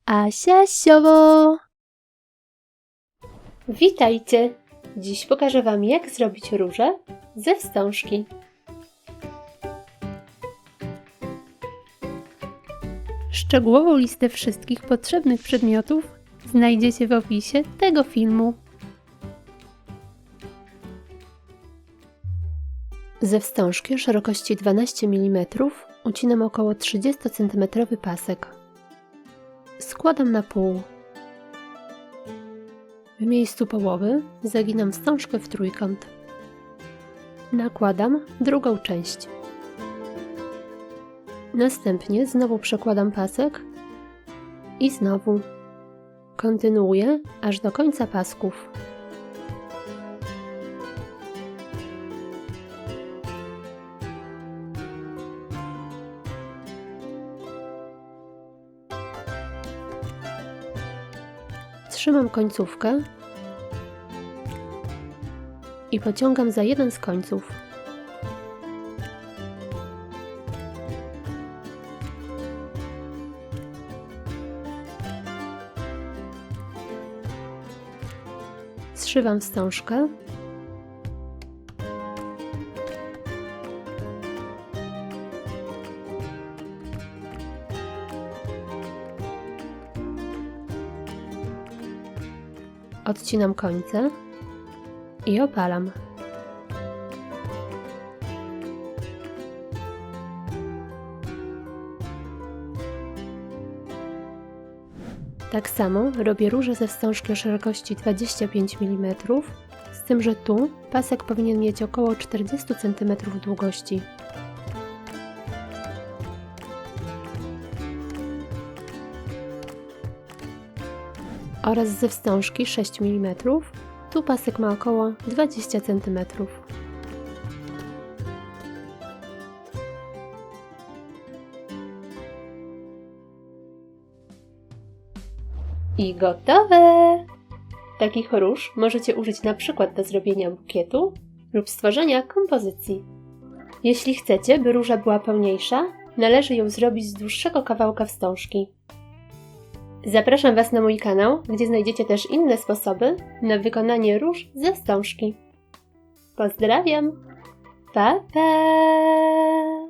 Asia Siowo! Witajcie! Dziś pokażę Wam, jak zrobić różę ze wstążki. Szczegółową listę wszystkich potrzebnych przedmiotów znajdziecie w opisie tego filmu. Ze wstążki o szerokości 12 mm ucinam około 30 cm pasek. Składam na pół. W miejscu połowy zaginam wstążkę w trójkąt. Nakładam drugą część. Następnie znowu przekładam pasek i znowu. Kontynuuję aż do końca pasków. Trzymam końcówkę i pociągam za jeden z końców. Zszywam wstążkę . Odcinam końce i opalam. Tak samo robię różę ze wstążki o szerokości 25 mm, z tym, że tu pasek powinien mieć około 40 cm długości. Oraz ze wstążki 6 mm, tu pasek ma około 20 cm. I gotowe! Takich róż możecie użyć na przykład do zrobienia bukietu lub stworzenia kompozycji. Jeśli chcecie, by róża była pełniejsza, należy ją zrobić z dłuższego kawałka wstążki. Zapraszam Was na mój kanał, gdzie znajdziecie też inne sposoby na wykonanie róż ze wstążki. Pozdrawiam! Pa, pa!